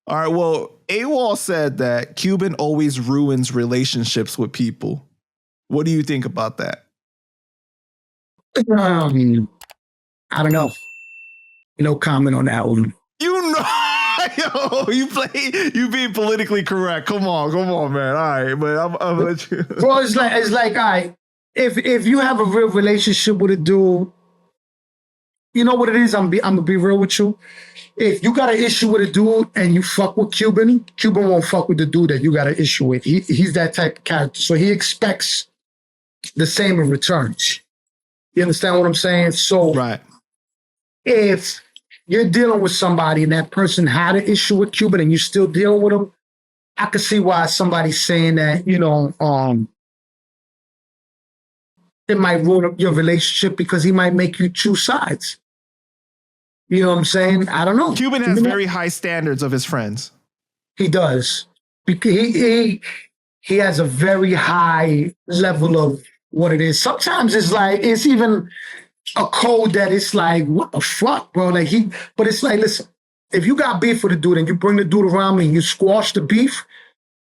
All right, well, Awall said that Cuban always ruins relationships with people. What do you think about that? I don't know. No comment on that one. You know, yo, you being politically correct. Come on, man. All right, but I'm let you. Bro, it's like, all right, if you have a real relationship with a dude, you know what it is. I'm gonna be real with you. If you got an issue with a dude and you fuck with Cuban won't fuck with the dude that you got an issue with. He's that type of character, so he expects the same in return. You understand what I'm saying? So, right. If you're dealing with somebody and that person had an issue with Cuban and you still dealing with him, I could see why somebody's saying that, it might ruin up your relationship because he might make you choose sides. You know what I'm saying? I don't know. Cuban has very high standards of his friends. He does. Because he has a very high level of what it is. Sometimes it's like, it's even a code that it's like, what the fuck, bro? But it's like, listen, if you got beef with a dude and you bring the dude around me and you squash the beef,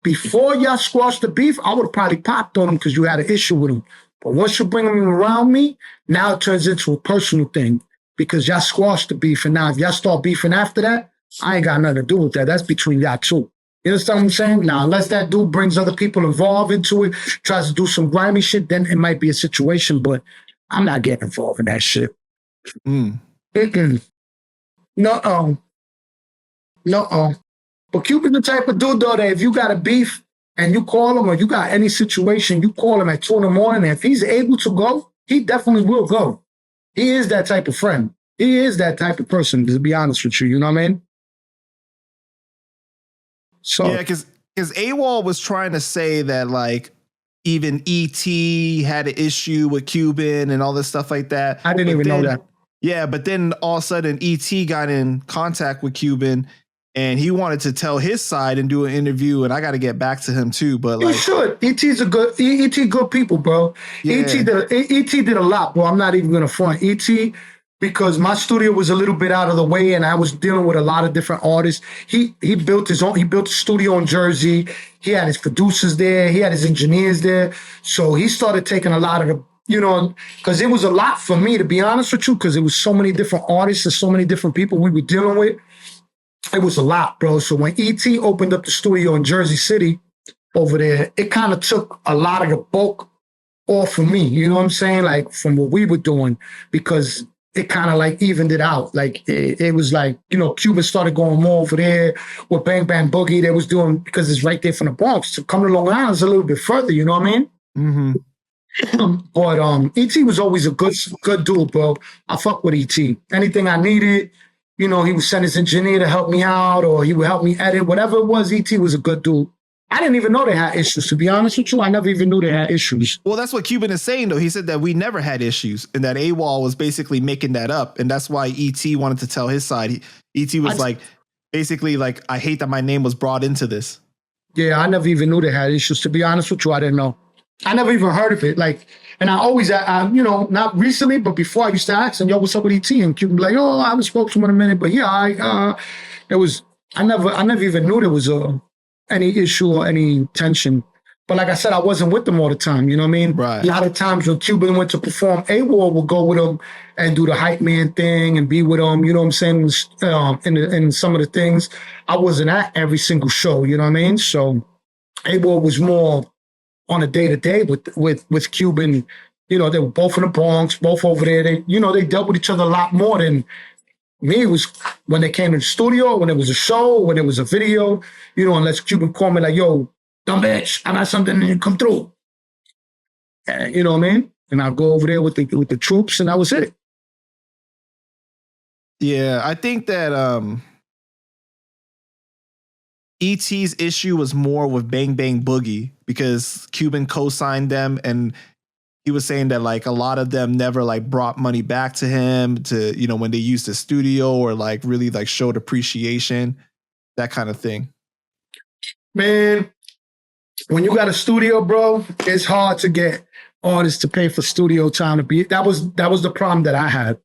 before y'all squash the beef, I would have probably popped on him because you had an issue with him. But once you bring him around me, now it turns into a personal thing because y'all squashed the beef. And now if y'all start beefing after that, I ain't got nothing to do with that. That's between y'all two. You understand what I'm saying? Now, unless that dude brings other people involved into it, tries to do some grimy shit, then it might be a situation, but I'm not getting involved in that shit. No. But Cuban's the type of dude, though, that if you got a beef and you call him or you got any situation, you call him at 2 a.m. and if he's able to go, he definitely will go. He is that type of friend. He is that type of person, to be honest with you. You know what I mean? So, yeah, because Awall was trying to say that, like, even E.T. had an issue with Cuban and all this stuff like that. I didn't even know that. Yeah, but then all of a sudden E.T. got in contact with Cuban and he wanted to tell his side and do an interview, and I got to get back to him too. But like, you should. E.T.'s good people, bro. Yeah. E.T. did a lot, bro. I'm not even gonna front E.T. because my studio was a little bit out of the way and I was dealing with a lot of different artists. He built a studio in Jersey. He had his producers there. He had his engineers there. So he started taking a lot of the, because it was a lot for me, to be honest with you, because it was so many different artists and so many different people we were dealing with. It was a lot, bro. So when E.T. opened up the studio in Jersey City over there, it kind of took a lot of the bulk off of me. You know what I'm saying? Like from what we were doing, because it kind of like evened it out. Like it was like, Cuban started going more over there with Bang Bang Boogie. They was doing, because it's right there from the Bronx. To come to Long Island is a little bit further, you know what I mean? Mm-hmm. But E.T. was always a good dude, bro. I fuck with E.T. Anything I needed, he would send his engineer to help me out, or he would help me edit. Whatever it was, E.T. was a good dude. I didn't even know they had issues, to be honest with you. I never even knew they had issues. Well, that's what Cuban is saying, though. He said that we never had issues and that Awall was basically making that up. And that's why E.T. wanted to tell his side. E.T. was basically like, I hate that my name was brought into this. Yeah, I never even knew they had issues. To be honest with you, I didn't know. I never even heard of it. Like, and I always, not recently, but before I used to ask him, yo, what's up with E.T.? And Cuban be like, oh, I haven't spoken to him in a minute. But yeah, I never even knew there was any issue or any tension. But like I said, I wasn't with them all the time. You know what I mean? Right. A lot of times when Cuban went to perform, Awall would go with him and do the hype man thing and be with him. You know what I'm saying? In some of the things, I wasn't at every single show. You know what I mean? So Awall was more on a day-to-day with Cuban. They were both in the Bronx, both over there. They dealt with each other a lot more than me. It was when they came to the studio, when it was a show, when it was a video, unless Cuban called me like, yo, dumb bitch, I got something and come through. You know what I mean? And I'll go over there with the troops, and that was it. Yeah, I think that E.T.'s issue was more with Bang Bang Boogie because Cuban co-signed them, and he was saying that like a lot of them never like brought money back to him to, when they used the studio or like really like showed appreciation, that kind of thing. Man, when you got a studio, bro, it's hard to get artists to pay for studio time to be. That was the problem that I had.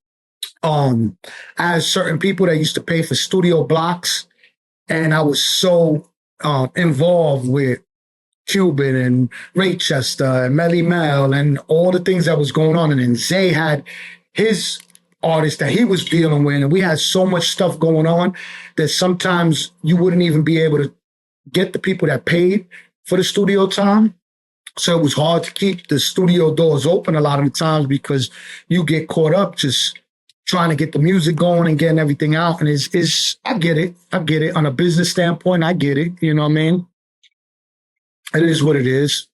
I had certain people that used to pay for studio blocks, and I was so involved with Cuban and Raychester and Melly Mel and all the things that was going on. And then Zay had his artist that he was dealing with, and we had so much stuff going on that sometimes you wouldn't even be able to get the people that paid for the studio time. So it was hard to keep the studio doors open a lot of the times because you get caught up just trying to get the music going and getting everything out. And it's I get it. I get it. On a business standpoint, I get it. You know what I mean? It is what it is.